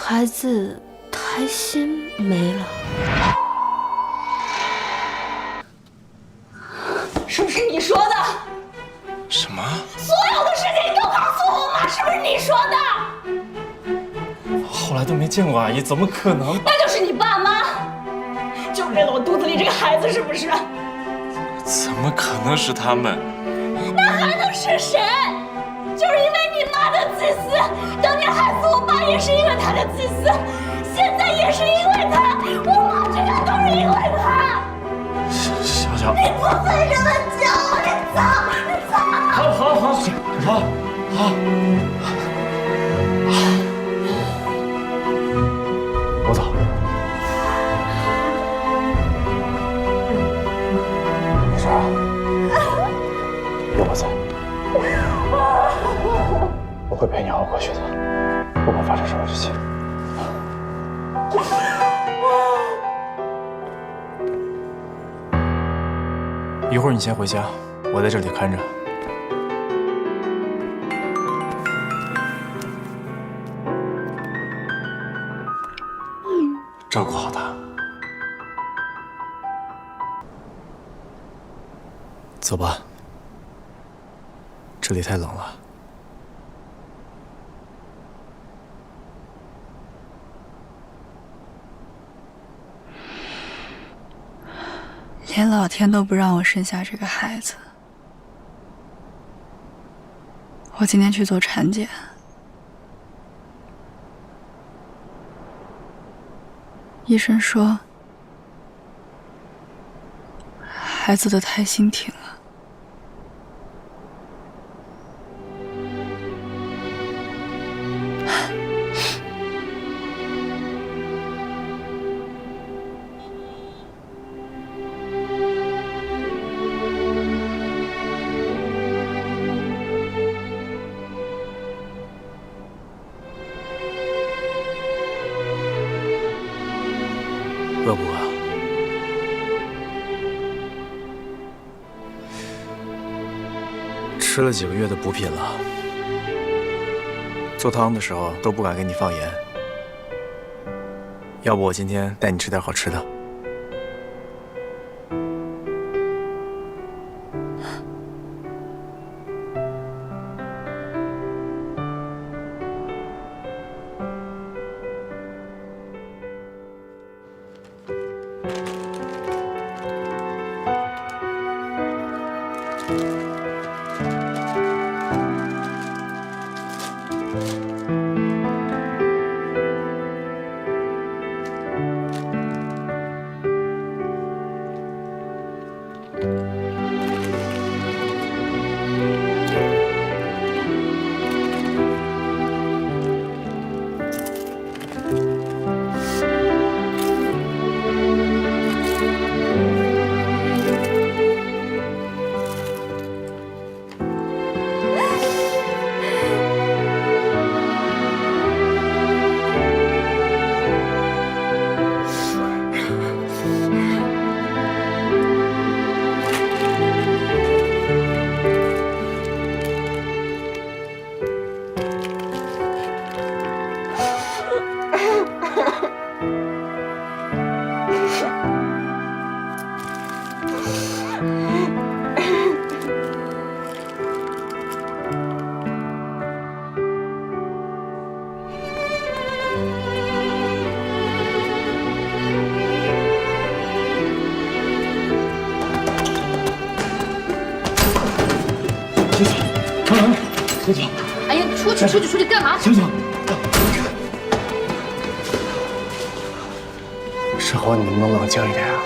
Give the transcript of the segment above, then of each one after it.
孩子胎心没了。是不是你说的？什么？所有的事情你都告诉我妈，是不是你说的？后来都没见过阿姨，怎么可能？那就是你爸妈，就为了我肚子里这个孩子，是不是？怎么可能是他们？那还能是谁？就是因为你妈的自私，当年害死我爸也是因为她的自私，现在也是因为她，我妈这样都是因为她。小小，你不配这么叫我，你走，你走。好，我走。没事啊，有我在，我会陪你熬过去的，不管发生什么事情。一会儿你先回家，我在这里看着。照顾好他。走吧，这里太冷了。连老天都不让我生下这个孩子，我今天去做产检，医生说孩子的胎心停了。饿不饿？吃了几个月的补品了，做汤的时候都不敢给你放盐。要不我今天带你吃点好吃的。醒醒！哎呀，出去干嘛？醒醒！事后你能不能冷静一点啊？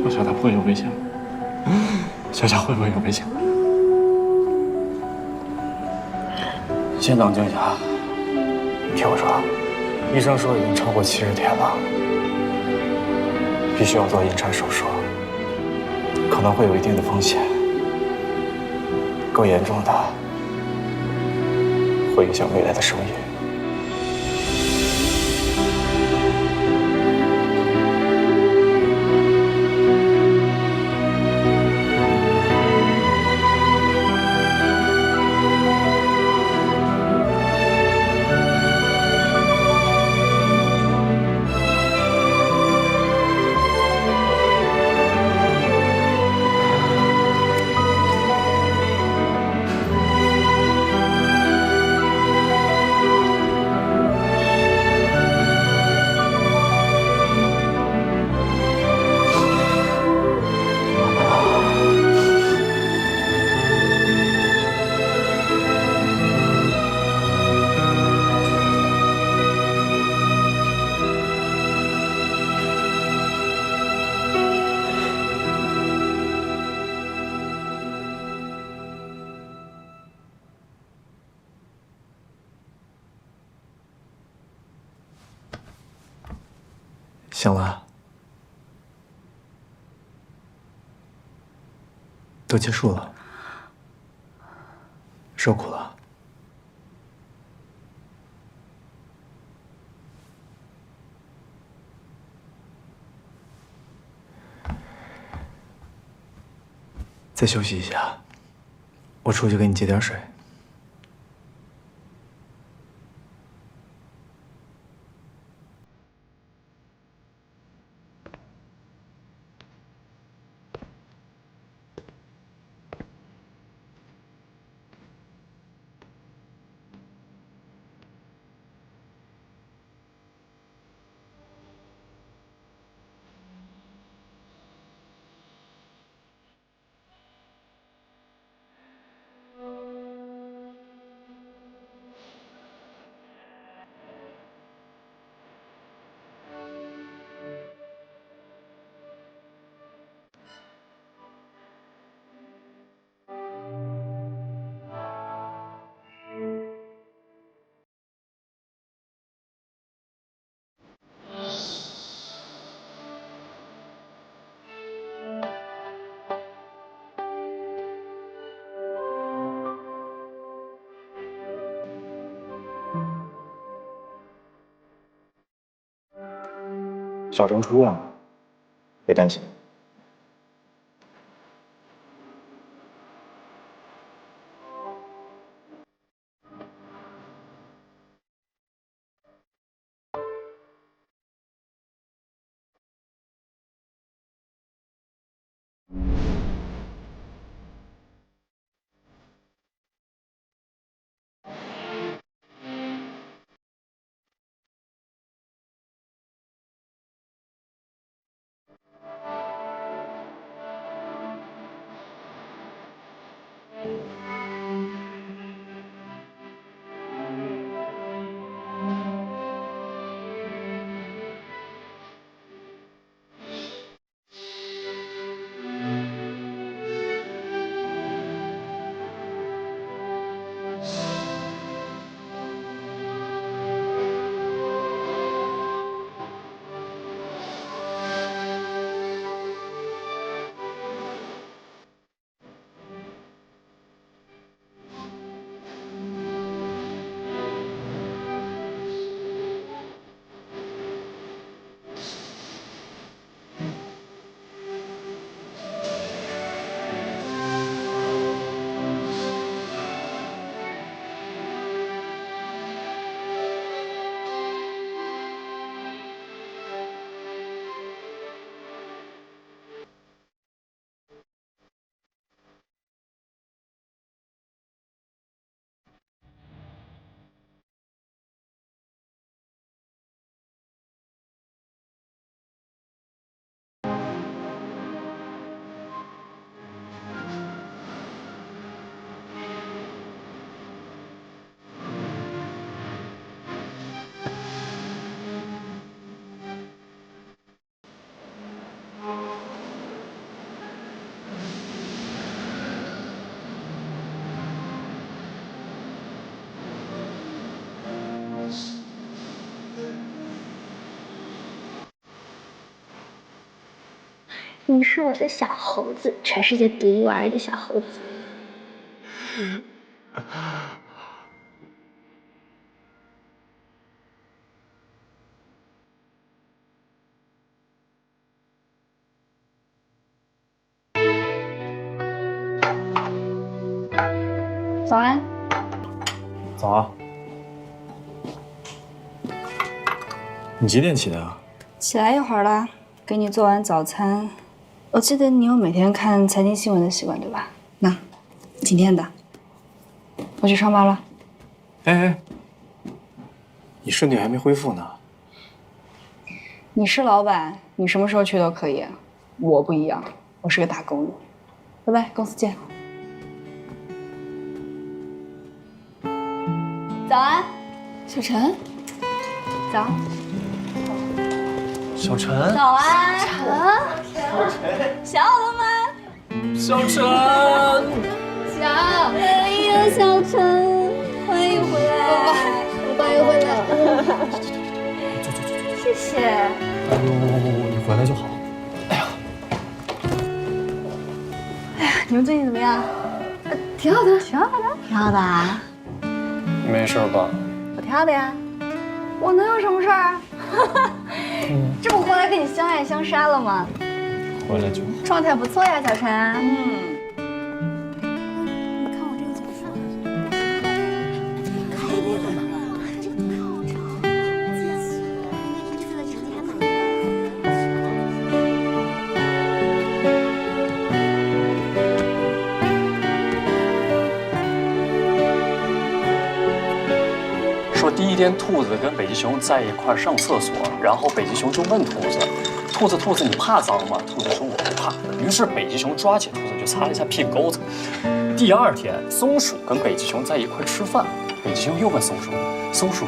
小小，他不会有危险吗？小小会不会有危险？你先冷静一下，你听我说，医生说已经超过70天了，必须要做引产手术，可能会有一定的风险，更严重的会影响未来的生意。行了，都结束了，受苦了。再休息一下，我出去给你接点水。小升初啊，别担心。你是我的小猴子，全世界独一无二的小猴子。早安。早啊。你几点起的呀？起来一会儿了，给你做完早餐。我记得你有每天看财经新闻的习惯，对吧？那，今天的。我去上班了。哎，你身体还没恢复呢。你是老板，你什么时候去都可以。我不一样，我是个打工的。拜拜，公司见。早安，小陈。早。小陈。早安，小了吗？小陈。小，哎呀，小陈，欢迎回来，欢迎回来。谢谢。哎呦，你回来就好。哎呀，你们最近怎么样？挺好的，挺好的，挺好的啊。没事吧？我挺好的呀。我能有什么事儿？这不回来跟你相爱相杀了吗？回来就好。状态不错呀，小陈。说第一天，兔子跟北极熊在一块上厕所，然后北极熊就问兔子：“兔子，你怕脏吗？”兔子说：“我不怕。”于是北极熊抓起兔子就擦了一下屁股沟子。第二天，松鼠跟北极熊在一块吃饭，北极熊又问松鼠：“松鼠，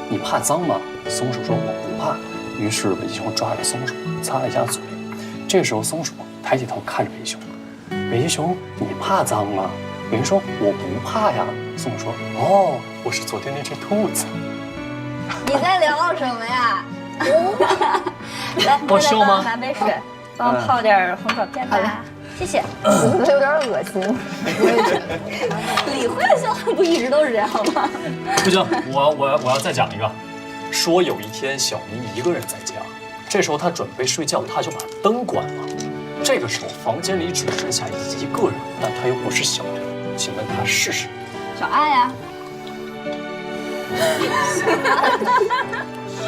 你怕脏吗？”松鼠说：“我不怕。”于是北极熊抓着松鼠擦了一下嘴。这个时候，松鼠抬起头看着北极熊：“北极熊，你怕脏吗？”北极熊说：“我不怕呀。”松鼠说：“哦，我是昨天那只兔子。”你在聊什么呀？来，我需要吗？拿杯水，帮我泡点红枣片吧。谢谢。我觉得有点恶心。李慧的笑话不一直都是这样吗？不行，我要再讲一个。说有一天，小明一个人在家，这时候他准备睡觉，他就把灯关了。这个时候，房间里只剩下一个人，但他又不是小明，请问他是谁？小爱呀，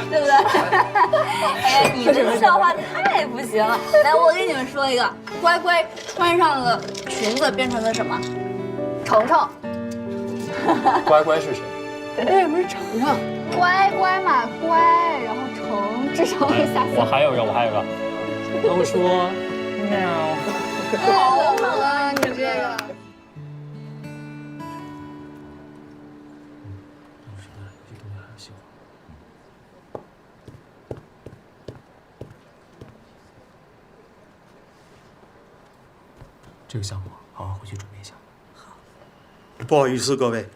对不对？哎呀，你这个笑话太不行了。来，我给你们说一个，乖乖穿上了裙子变成了什么？程程。乖乖是谁？为什么是程程？乖乖嘛，乖，然后程，至少会下。我还有一个，都说喵。好了，你这个。这个项目好好回去准备一下。不好意思，各位，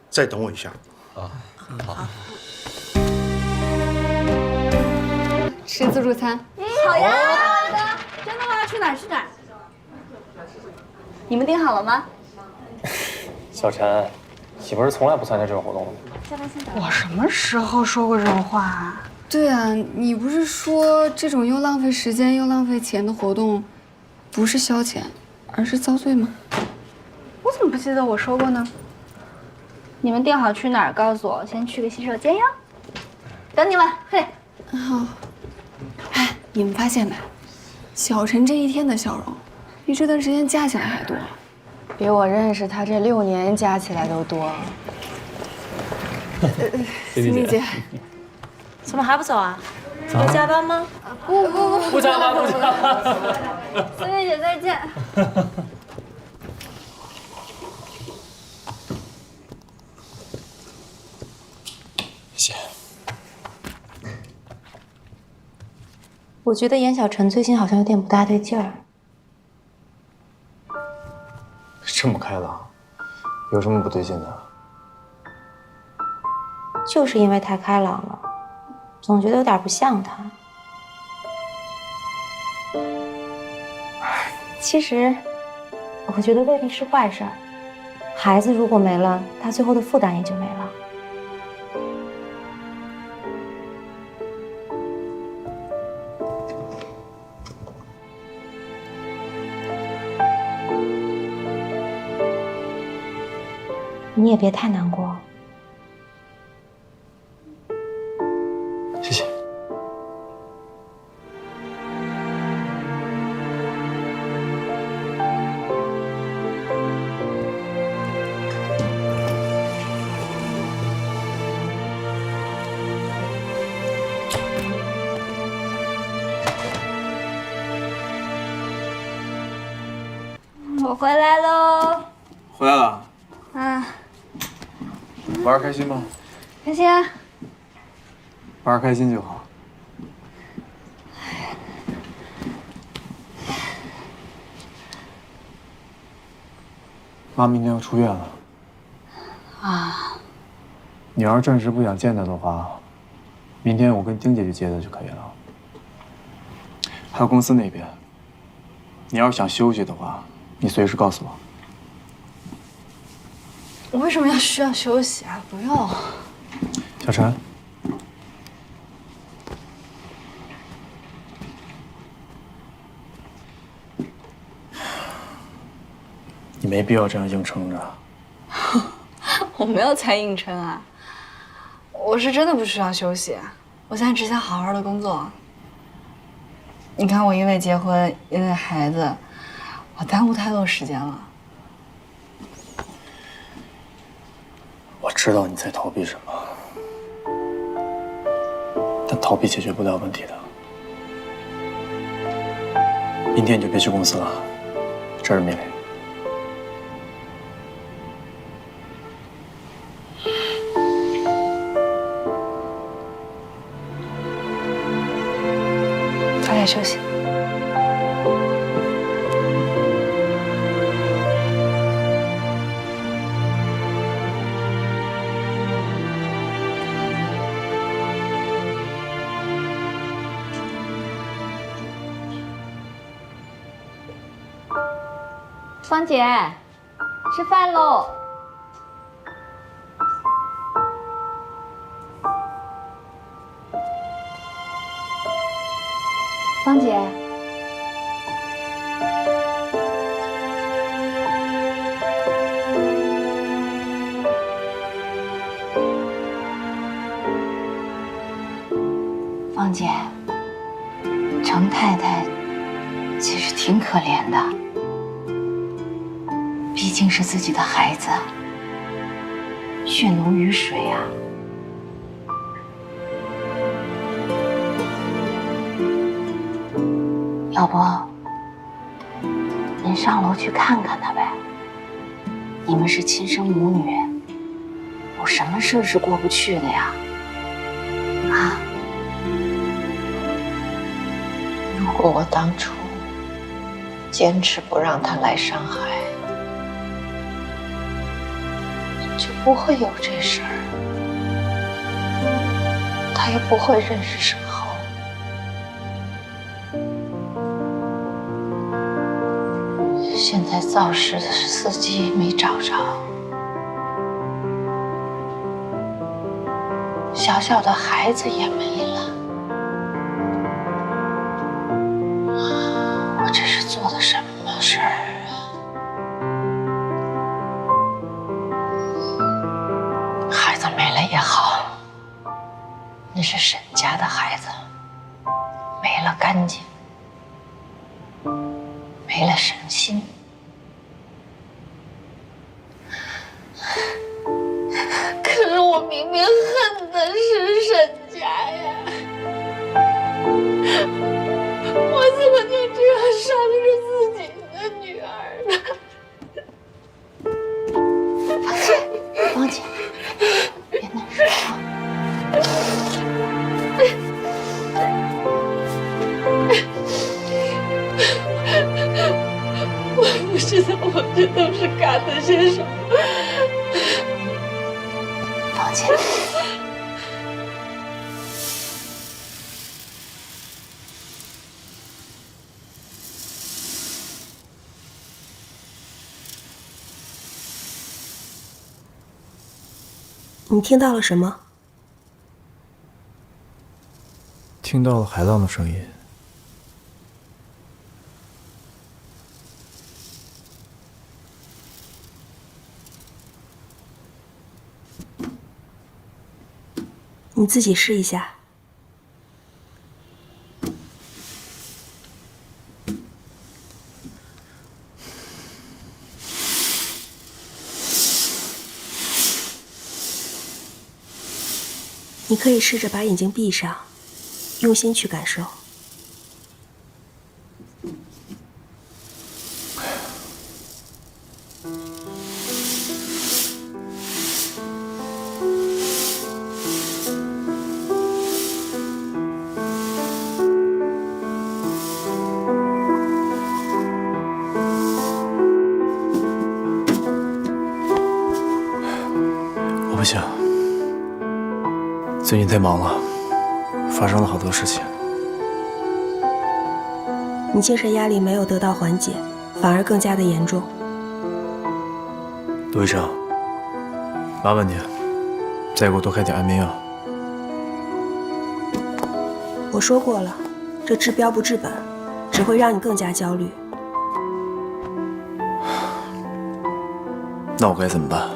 再等我一下。啊，好。吃自助餐。好呀，真的吗？去哪儿？你们订好了吗？小陈，岂不是从来不参加这种活动的？我什么时候说过这种话啊？对啊，你不是说这种又浪费时间又浪费钱的活动，不是消遣，而是遭罪吗？我怎么不记得我说过呢？你们订好去哪儿？告诉我，先去个洗手间哟。等你们，嘿。好。哎，你们发现没？小陈这一天的笑容，比这段时间加起来还多，比我认识他这6年加起来都多。欣丽姐，怎么还不走啊？要加班吗？不加班。欣丽姐再见。谢谢。我觉得严小晨最近好像有点不大对劲儿。这么开朗，有什么不对劲的？就是因为太开朗了，总觉得有点不像他。其实，我觉得未必是坏事儿。孩子如果没了，他最后的负担也就没了。你也别太难过。谢谢。我回来喽。回来了，啊，玩开心吗？开心啊！玩开心就好。妈明天要出院了。啊，你要是暂时不想见她的话，明天我跟丁姐去接她就可以了。还有公司那边，你要是想休息的话，你随时告诉我。我为什么需要休息啊？不用。小陈，你没必要这样硬撑着。我没有在硬撑啊，我是真的不需要休息，我现在只想好好的工作。你看，我因为结婚，因为孩子，我耽误太多时间了。我知道你在逃避什么，但逃避解决不了问题的。明天你就别去公司了，这是命令。早点休息。芳姐，吃饭喽！芳姐，芳姐，程太太其实挺可怜的，毕竟是自己的孩子，血浓于水啊。要不，您上楼去看看她呗？你们是亲生母女，有什么事是过不去的呀？啊？如果我当初坚持不让她来上海，就不会有这事儿，她也不会认识沈浩。现在肇事的司机没找着，小小的孩子也没了，我这是做的什么事儿啊？孩子没了也好，那是沈家的孩子，没了干净，没了省心。可是我明明恨的是沈家呀，我怎么就这样伤着自己的女儿呢？芳姐，芳姐，别难受啊。我不知道我这都是干了些什么。芳姐，你听到了什么？听到了海浪的声音。你自己试一下。你可以试着把眼睛闭上，用心去感受。我不行，最近太忙了，发生了好多事情。你精神压力没有得到缓解，反而更加的严重。杜医生，麻烦你再给我多开点安眠药。我说过了，这治标不治本，只会让你更加焦虑。那我该怎么办？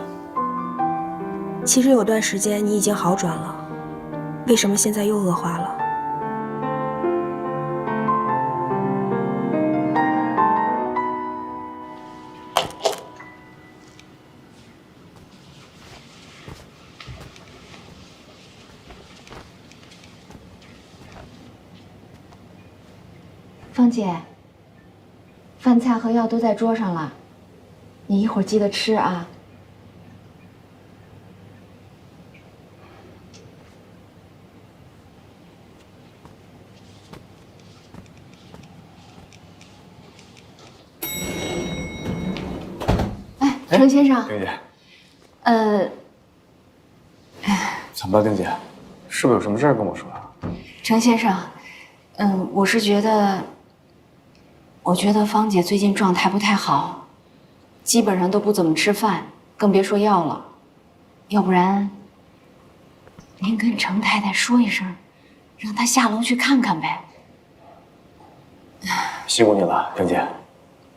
其实有段时间你已经好转了，为什么现在又恶化了？芳姐，饭菜和药都在桌上了，你一会儿记得吃啊。程先生，丁姐，怎么了，丁姐？是不是有什么事儿跟我说啊？程先生，我是觉得芳姐最近状态不太好，基本上都不怎么吃饭，更别说药了。要不然，您跟程太太说一声，让她下楼去看看呗。辛苦你了，丁姐。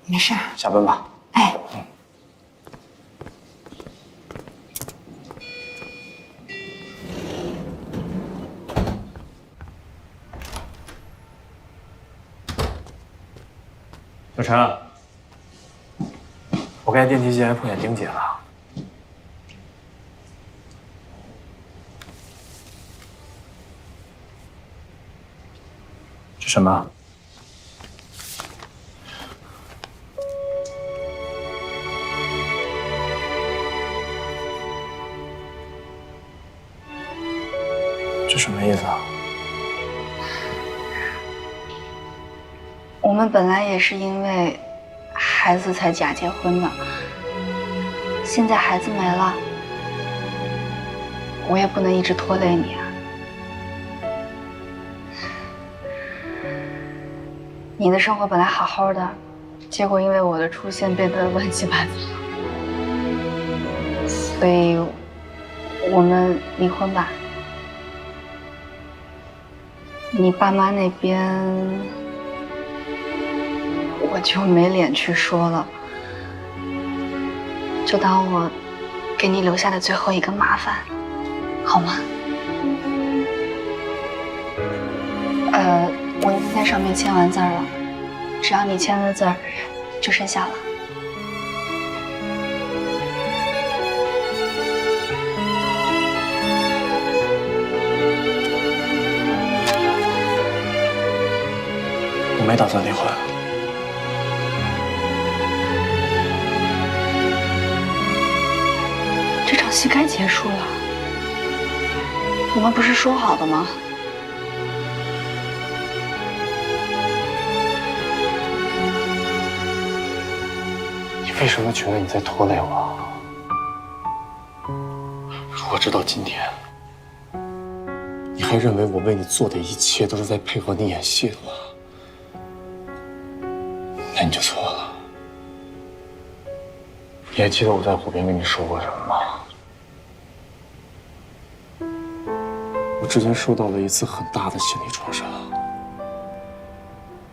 没事儿，下班吧。哎。小陈，我开电梯间碰见丁姐了。这什么？这什么意思啊？我们本来也是因为孩子才假结婚的，现在孩子没了，我也不能一直拖累你啊。你的生活本来好好的，结果因为我的出现变得乱七八糟，所以我们离婚吧。你爸妈那边我就没脸去说了，就当我给你留下的最后一个麻烦，好吗？我已经在上面签完字了，只要你签了字就生效了。我没打算离婚。这场戏该结束了，我们不是说好的吗？你为什么觉得你在拖累我？如果知道今天，你还认为我为你做的一切都是在配合你演戏的话，那你就错了。你还记得我在湖边跟你说过什么吗？我之前受到了一次很大的心理创伤，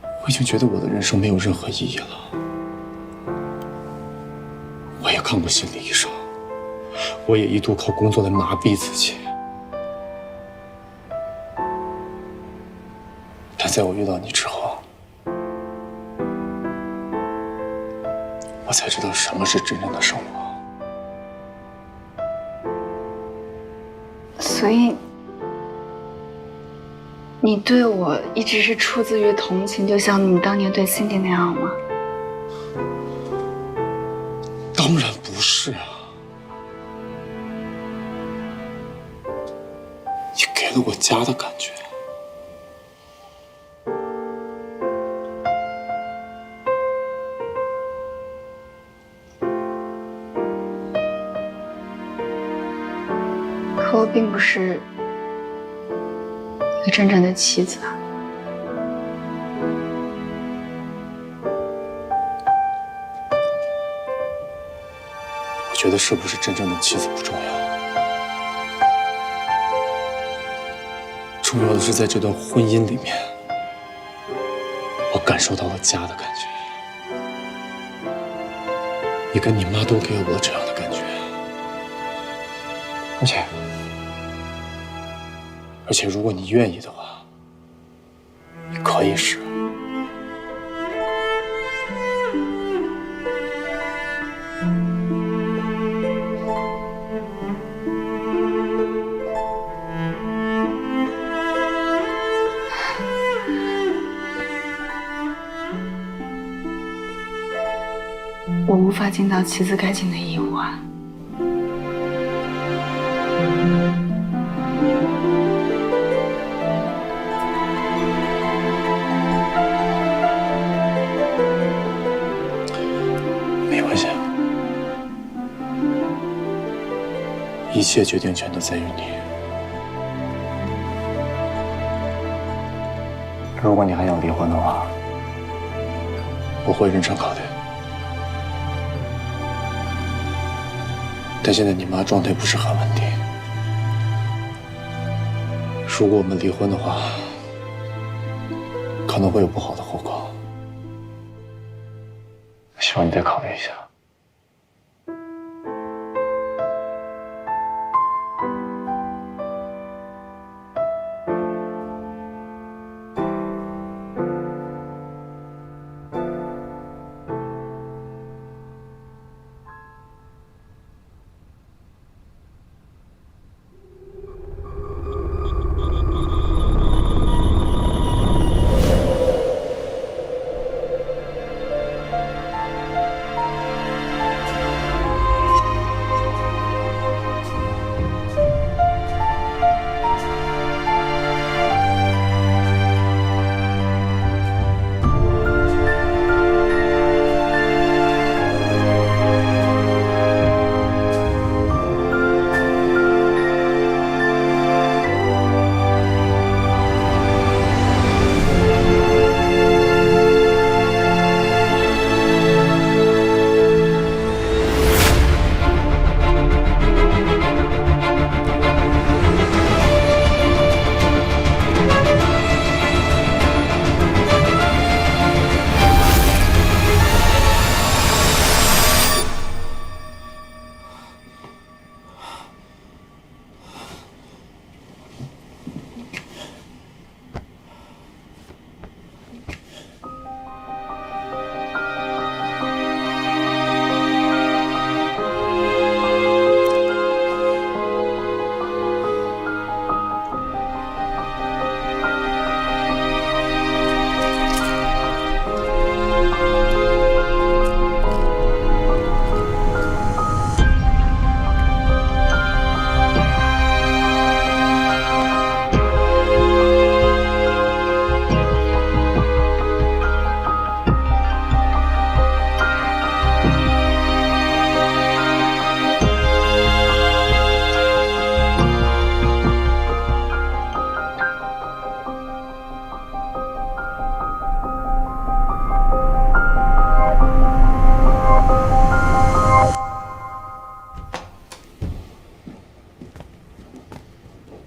我已经觉得我的人生没有任何意义了。我也看过心理医生，我也一度靠工作来麻痹自己，在我遇到你之后，我才知道什么是真正的生活。所以，你对我一直是出自于同情，就像你当年对Cindy那样吗？当然不是啊！你给了我家的感觉。可我并不是一个真正的妻子啊。我觉得是不是真正的妻子不重要，重要的是在这段婚姻里面，我感受到了家的感觉。你跟你妈都给我这样的感觉。而且，如果你愿意的话，你可以试。我无法尽到妻子该尽的义务啊。没关系，一切决定权都在于你。如果你还想离婚的话，我会认真考虑。但现在你妈状态不是很稳定，如果我们离婚的话，可能会有不好的后果。希望你再考虑一下。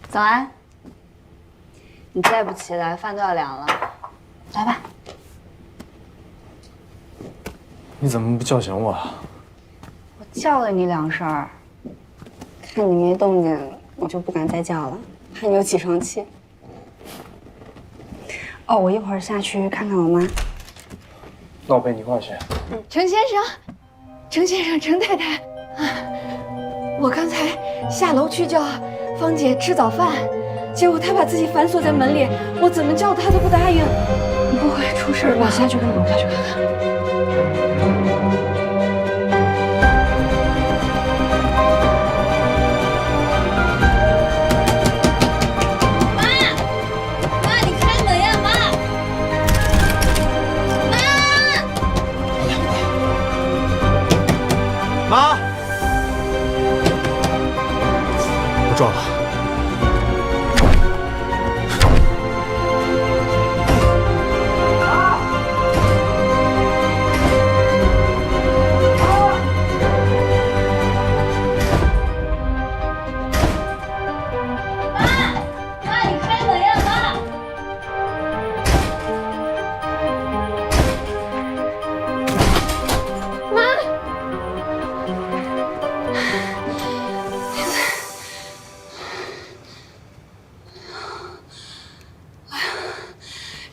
早安。你再不起来，饭都要凉了。来吧。你怎么不叫醒我啊？我叫了你2声，看你没动静，我就不敢再叫了，怕你又起床气。哦，我一会儿下去看看我妈。那我陪你一块儿去。程先生，程先生，程太太，我刚才下楼去叫芳姐吃早饭，结果她把自己反锁在门里，我怎么叫她都不答应。不会出事吧？我下去看看，我下去看看。妈，我撞了。妈，你开门呀，妈！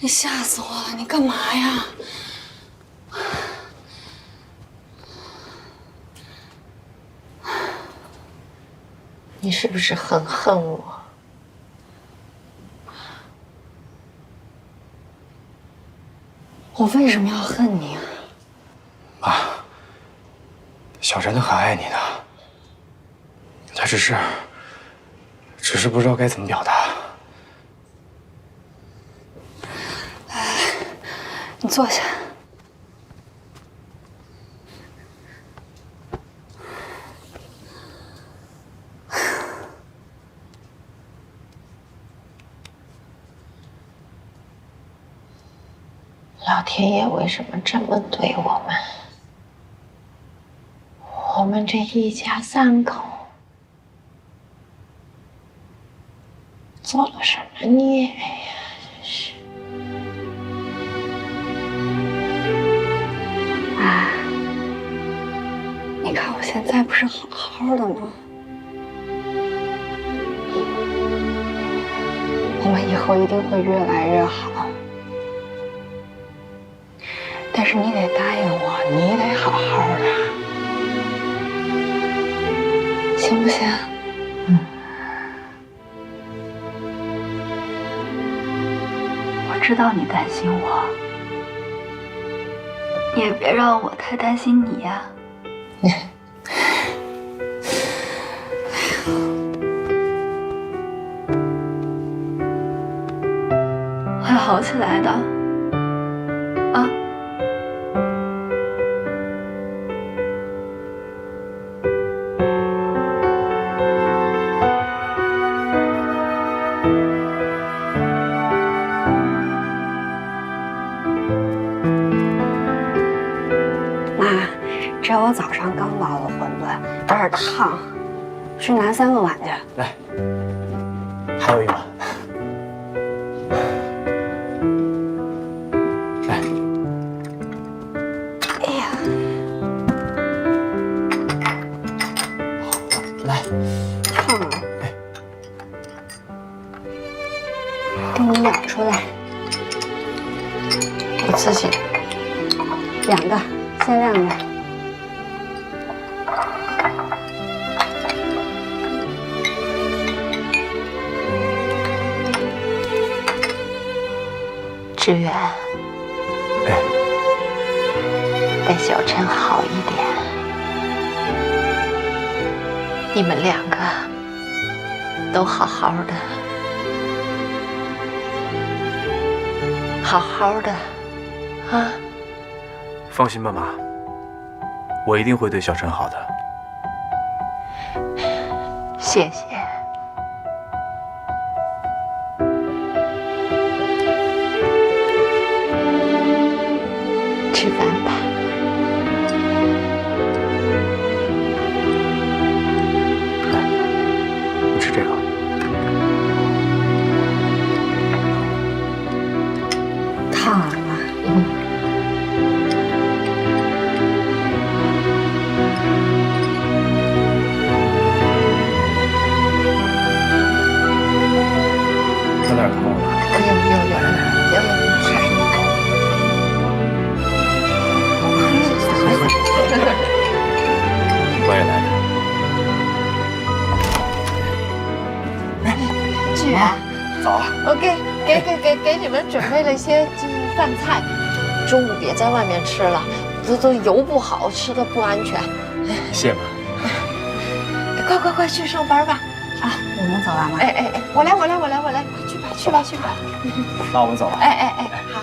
你吓死我了！你干嘛呀？你是不是很恨我？我为什么要恨你啊？妈，小陈他很爱你的，他只是不知道该怎么表达。你坐下。老天爷为什么这么对我们？我们这一家3口做了什么孽呀？真是！啊，你看我现在不是好好的吗？我们以后一定会越来越好。但是你得答应我，你得好好的，行不行？我知道你担心我，你也别让我太担心你呀。会好起来的，啊。这我早上刚包的馄饨，有点烫，去拿3个碗去。来，还有一碗。来。哎呀，好的，来。烫啊！给你舀出来。我自己2个，先晾着。志远，对小陈好一点。你们2个都好好的，好好的，啊！放心吧，妈，我一定会对小陈好的。谢谢。吃饭吧。来，你吃这个。烫啊！远。早啊。我给你们准备了一些饭菜，中午别在外面吃了，都油不好，吃的不安全。谢谢妈。快去上班吧！啊，我们走了吗？哎，我来，快去吧。那我们走了。哎，好。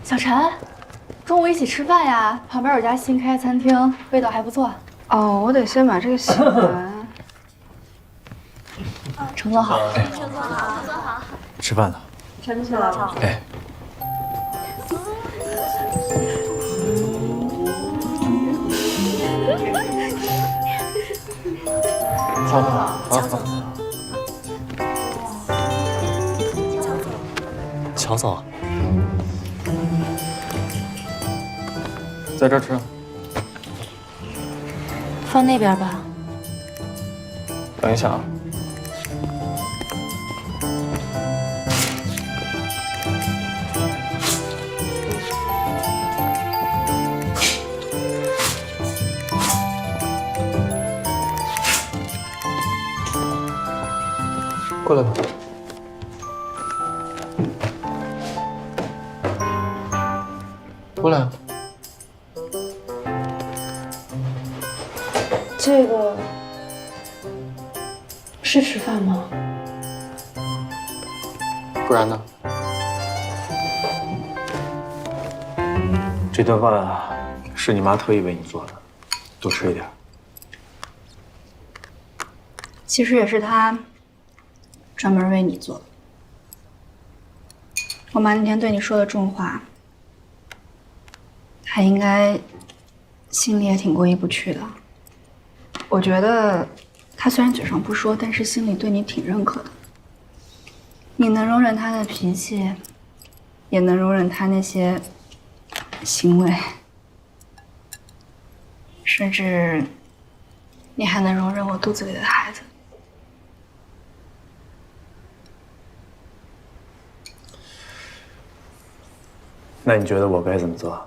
小陈，中午一起吃饭呀？旁边有家新开餐厅，味道还不错。哦，我得先把这个洗完。程总好。吃饭了。陈总好。哎。好。乔总，在这儿吃。放那边吧。等一下啊。过来吧。过来啊。这个是吃饭吗？不然呢？这顿饭啊，是你妈特意为你做的，多吃一点。其实也是她专门为你做的。我妈那天对你说的重话，她应该心里也挺过意不去的。我觉得她虽然嘴上不说，但是心里对你挺认可的。你能容忍她的脾气，也能容忍她那些行为，甚至你还能容忍我肚子里的孩子。那你觉得我该怎么做？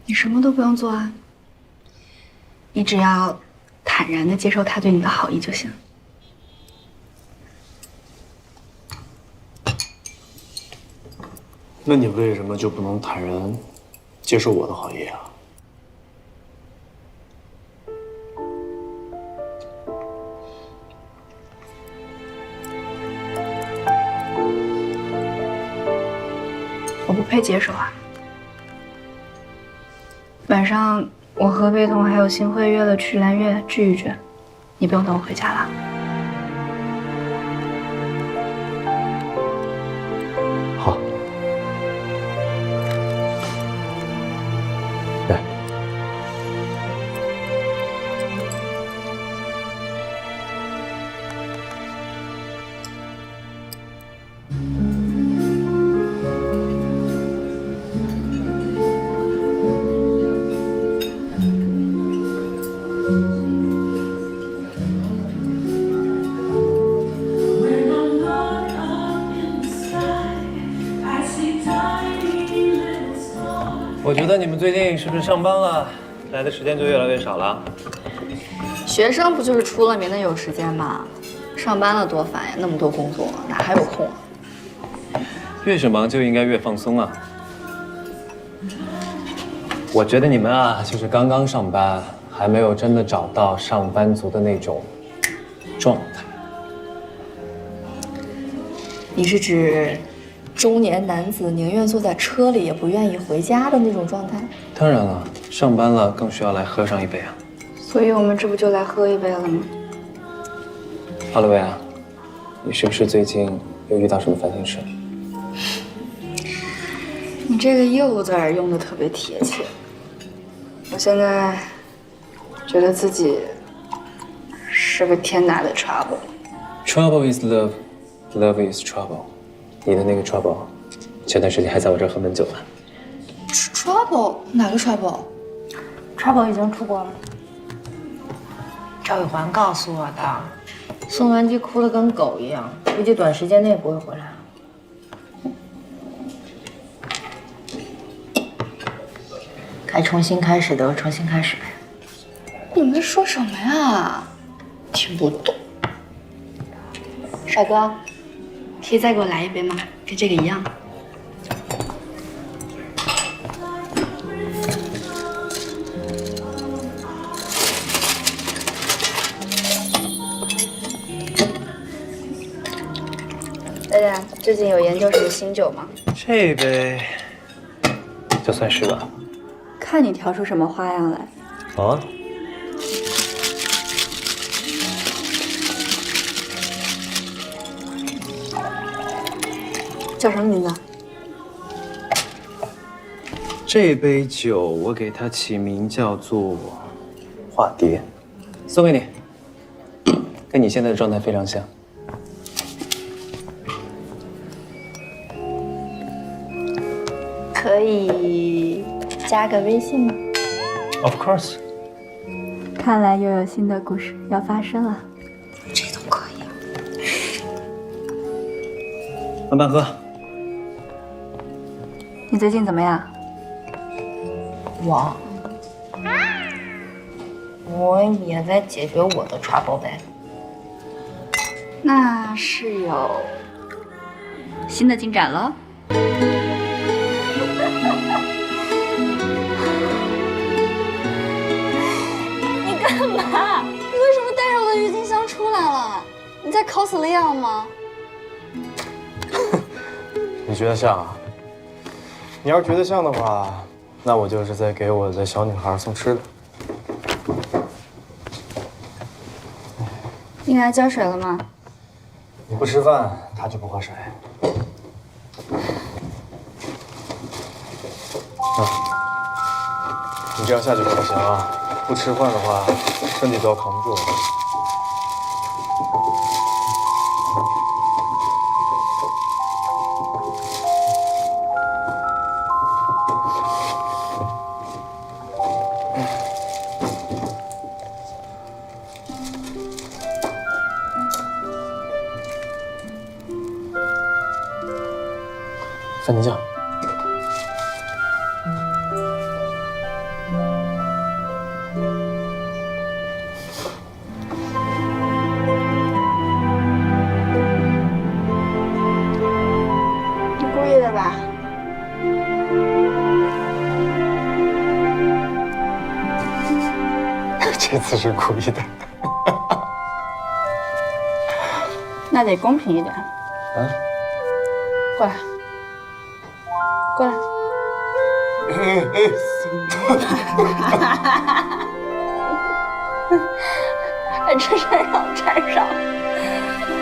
你什么都不用做啊，你只要坦然地接受他对你的好意就行。那你为什么就不能坦然接受我的好意啊？我不配接受啊。晚上我和贝彤还有新辉约了去蓝月聚一聚，你不用等我回家了。好。来。我觉得你们最近是不是上班了，来的时间就越来越少了？学生不就是出了名的有时间吗？上班了多烦呀，那么多工作，哪还有空啊？越是忙就应该越放松啊！我觉得你们啊，就是刚刚上班，还没有真的找到上班族的那种状态。你是指中年男子宁愿坐在车里也不愿意回家的那种状态？当然了，上班了更需要来喝上一杯啊！所以我们这不就来喝一杯了吗？哈喽薇啊，你是不是最近又遇到什么烦心事？你这个又字儿用的特别贴切。我现在觉得自己是个天大的 trouble。Trouble is love, love is trouble。你的那个 trouble， 前段时间还在我这儿喝闷酒呢。trouble 哪个 trouble？trouble 已经出国了。赵玉环告诉我的，宋元基哭得跟狗一样，估计短时间内不会回来了。该重新开始的重新开始呗。你们说什么呀？听不懂。帅哥，可以再给我来一杯吗？跟这个一样。大家最近有研究什么新酒吗？这杯就算是吧。看你调出什么花样来。啊？叫什么名字？这杯酒我给它起名叫做化蝶，送给你，跟你现在的状态非常像。可以加个微信吗？ Of course。看来又有新的故事要发生了。这都可以。慢慢喝。你最近怎么样？我也在解决我的 trouble 呗。那是有新的进展了。你干嘛？你为什么带着我的郁金香出来了？你在 cos 利奥吗？你觉得像啊？你要是觉得像的话，那我就是在给我的小女孩送吃的。你给它浇水了吗？你不吃饭，她就不喝水。你这样下去可不行啊！不吃饭的话，身体都要扛不住了。番茄酱。你故意的吧？这次是故意的。那得公平一点。啊？过来，过来。还这身上沾上。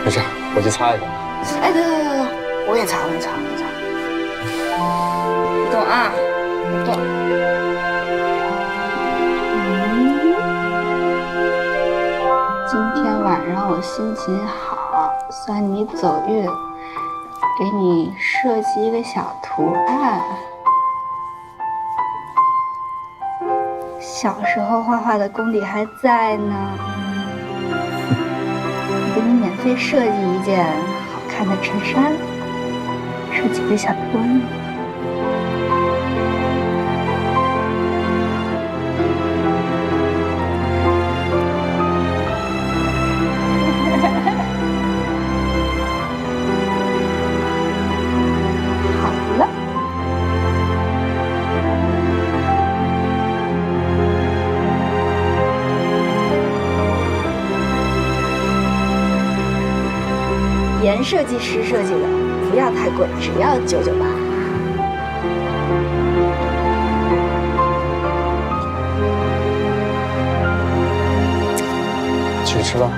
没事，我去擦一下。哎，等，我也擦，我也擦。不动啊，不动。今天晚上我心情好，算你走运，给你设计一个小图案。小时候画画的功底还在呢，我给你免费设计一件好看的衬衫，设计个小图案。好了。严设计师设计的，不要太贵，只要998。继续吃吧。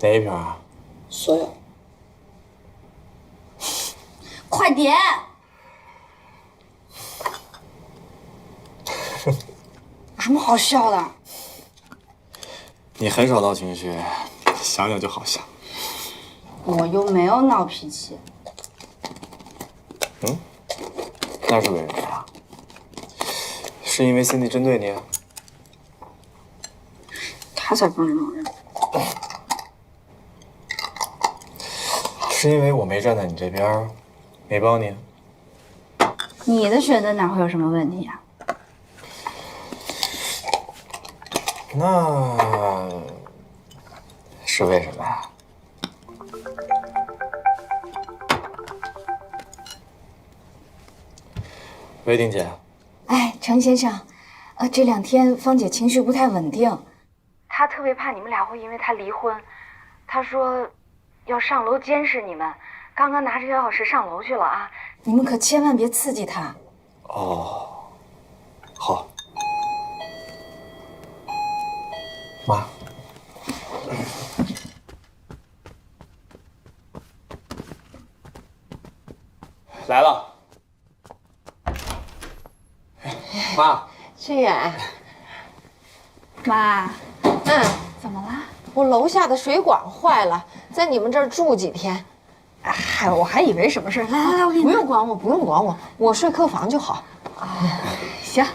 哪一瓶啊？所有。快点！有什么好笑的？你很少闹情绪，想想就好笑。我又没有闹脾气。嗯，那是为什么呀？是因为 Cindy 针对你？他才不是那种人。是因为我没站在你这边，没帮你？你的选择哪会有什么问题啊？那是为什么呀？喂，丁姐。哎，程先生，这2天芳姐情绪不太稳定，她特别怕你们俩会因为她离婚，她说要上楼监视你们，刚刚拿着钥匙上楼去了啊，你们可千万别刺激她。哦，好。妈。来了。妈。志远。妈。怎么了？我楼下的水管坏了，在你们这儿住几天。嗨，我还以为什么事。来来来，我给你。不用管我，不用管我，我睡客房就好。行。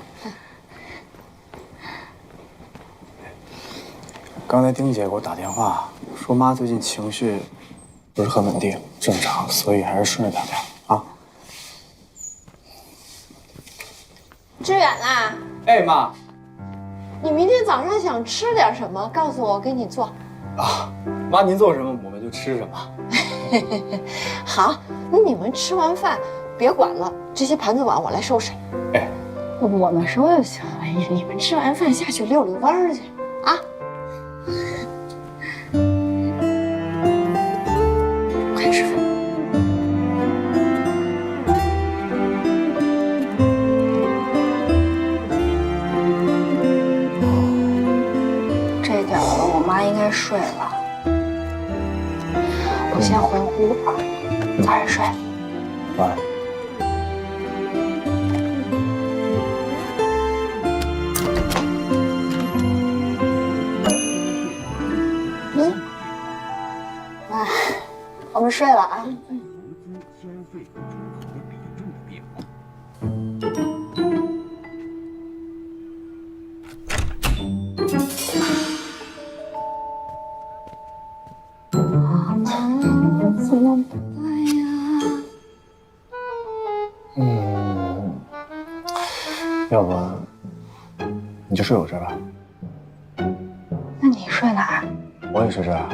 刚才丁姐给我打电话，说妈最近情绪不是很稳定，正常，所以还是顺着她点啊。志远啊，哎，妈，你明天早上想吃点什么？告诉我，我给你做。啊，妈您做什么我们就吃什么。好，那你们吃完饭别管了，这些盘子碗我来收拾。哎，我们收就行。哎呀，你们吃完饭下去溜溜弯儿去啊。快吃饭。这点了，我妈应该睡了。我先回屋吧，早点睡。晚安。我们睡了啊。怎么办呀？要不你就睡我这儿吧。那你睡哪儿？我也睡这儿啊。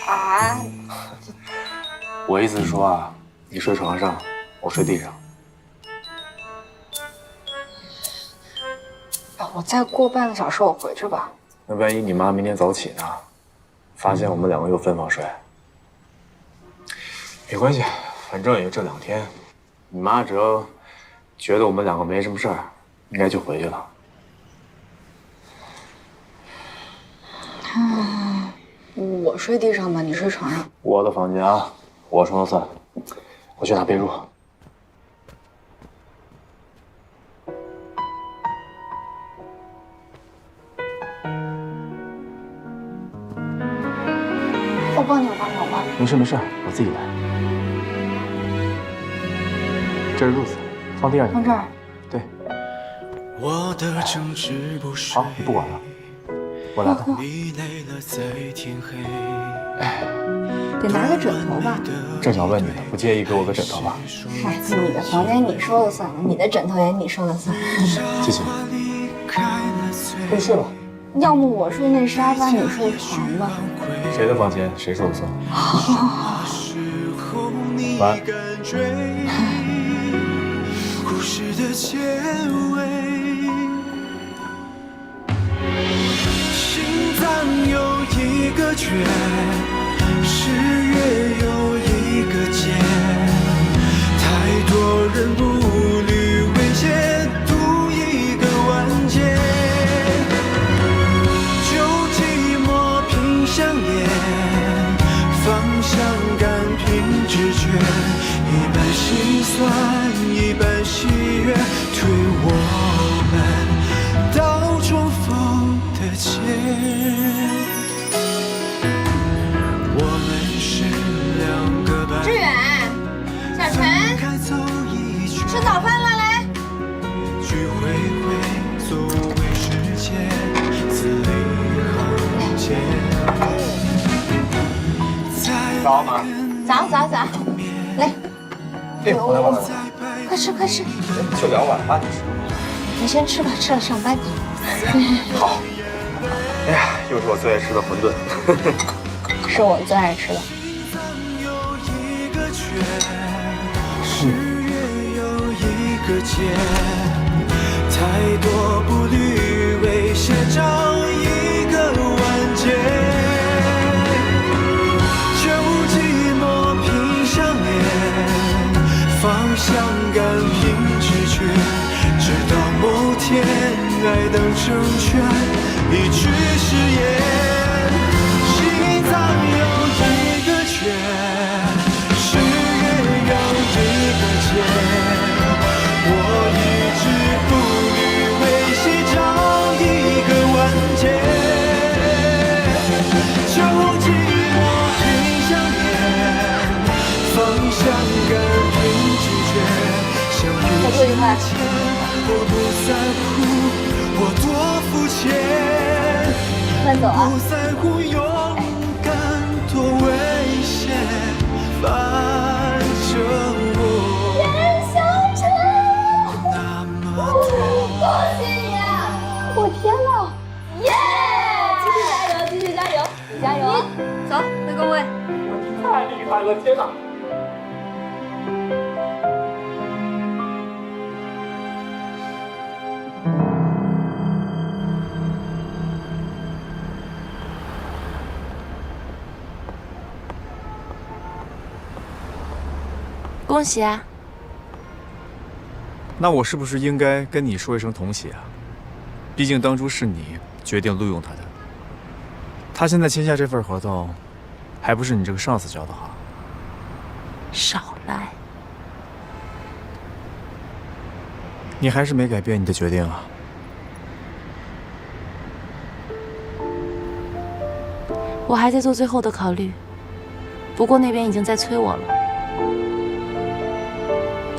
啊？我意思是说啊，你睡床上，我睡地上。我再过半个小时我回去吧。那万一你妈明天早起呢，发现我们2个又分房睡，没关系，反正也就这2天。你妈只要觉得我们2个没什么事儿，应该就回去了。我睡地上吧，你睡床上。我的房间啊，我说了算。我去拿被褥。我帮你，我帮你。没事没事，我自己来。这是褥子，放第2张。放这儿。对。好，不管了，我来吧。得拿个枕头吧。正想问你呢，不介意给我个枕头吧？嗨，你的房间你说了算了，你的枕头也你说了算。谢谢。可以睡吧。要么我睡那沙发，你睡床吧。谁的房间谁说了算。晚安。故事的结尾，心脏有一个缺，是月有一个结，太多人步履维艰，图一个完结。旧寂寞凭想早吗？早，来，哎，我来。快吃快吃，就2碗饭的事。你先吃吧，吃了上班。好。哎呀，又是我最爱吃的馄饨。是我最爱吃的。太多步履为写找一个完结，就寂寞凭想念，方向感凭直觉，直到某天爱等成全，一句誓言，心脏有一个圈，誓言有一个结。我一直步履为写找一个完结，就寂寞凭想念，方向感凭直觉，相遇之前，我不在乎我多肤浅，不在乎勇敢多危险，反正我。恭喜你！我天哪！耶！继续加油！你加油！走，回工位。太厉害了！天哪！恭喜啊！那我是不是应该跟你说一声同喜啊？毕竟当初是你决定录用他的，他现在签下这份合同，还不是你这个上司教的好？少来！你还是没改变你的决定啊？我还在做最后的考虑，不过那边已经在催我了。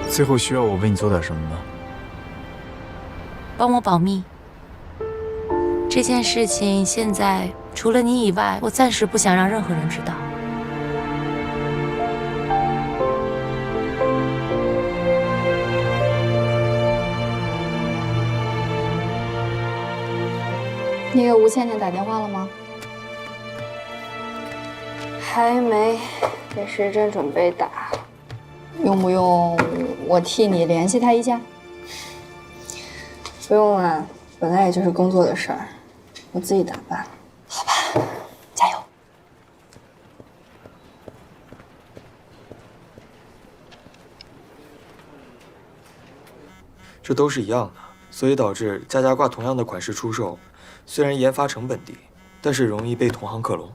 最后需要我为你做点什么吗？帮我保密。这件事情现在除了你以外，我暂时不想让任何人知道。你给吴倩倩打电话了吗？还没，给时针准备打。用不用我替你联系她一下？不用了，本来也就是工作的事儿，我自己打办。好吧，加油。这都是一样的，所以导致家家挂同样的款式出售，虽然研发成本低，但是容易被同行克隆。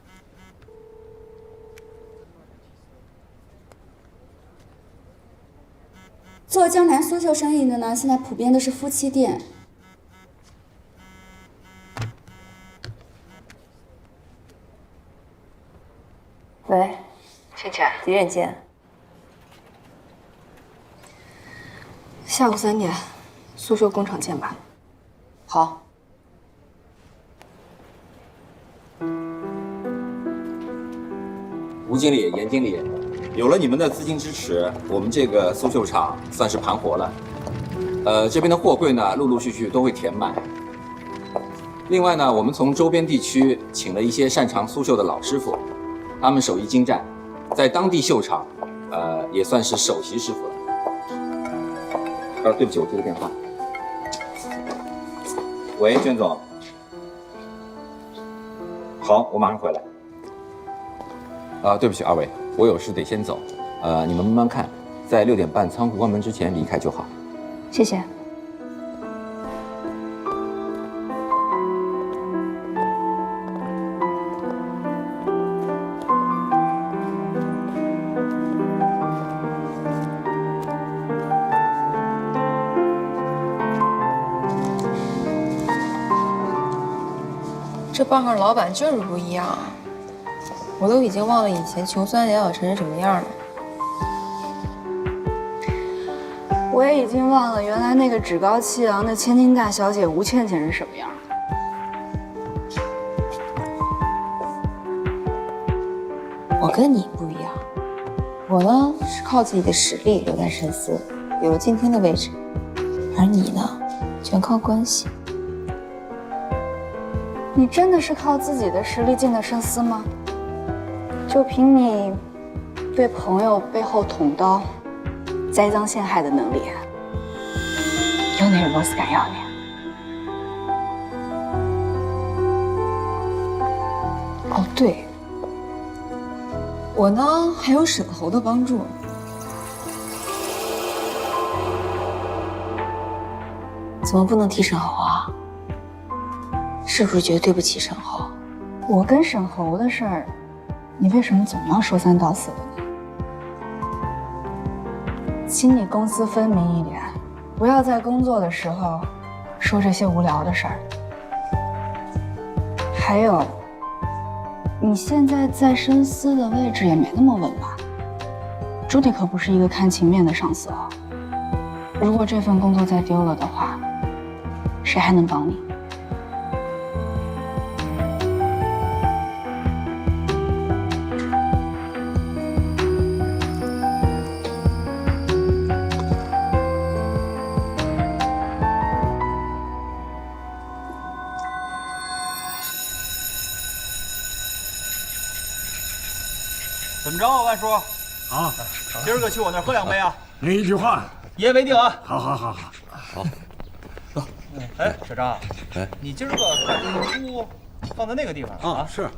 做江南苏绣生意的呢，现在普遍都是夫妻店。喂，倩倩，几点见？下午3点，苏绣工厂见吧。好。吴经理、严经理，有了你们的资金支持，我们这个苏绣厂算是盘活了。这边的货柜呢，陆陆续续都会填满。另外呢，我们从周边地区请了一些擅长苏绣的老师傅，他们手艺精湛，在当地绣厂，也算是首席师傅了。对不起，我接个电话。喂，娟总。好，我马上回来。对不起，二位，我有事得先走。你们慢慢看，在6点半仓库关门之前离开就好。谢谢。这报上老板就是不一样啊！我都已经忘了以前穷酸梁小晨是什么样了。我也已经忘了原来那个趾高气昂的千金大小姐吴倩倩是什么样了。我跟你不一样，我呢是靠自己的实力留在深思，有了今天的位置，而你呢，全靠关系。你真的是靠自己的实力进的深思吗？就凭你对朋友背后捅刀、栽赃陷害的能力，有哪个公司敢要你？哦，对，我呢还有沈侯的帮助。怎么不能提沈侯啊？是不是觉得对不起沈侯？我跟沈侯的事儿，你为什么总要说三道四的呢？请你公私分明一点，不要在工作的时候说这些无聊的事儿。还有，你现在在深思的位置也没那么稳吧？朱迪可不是一个看情面的上司哦。如果这份工作再丢了的话，谁还能帮你？怎么着啊，万叔？好，今儿个去我那儿喝两杯啊！那一句话，一言为定啊！好。好。哎，小张，你今儿个把这个书放在那个地方啊？是。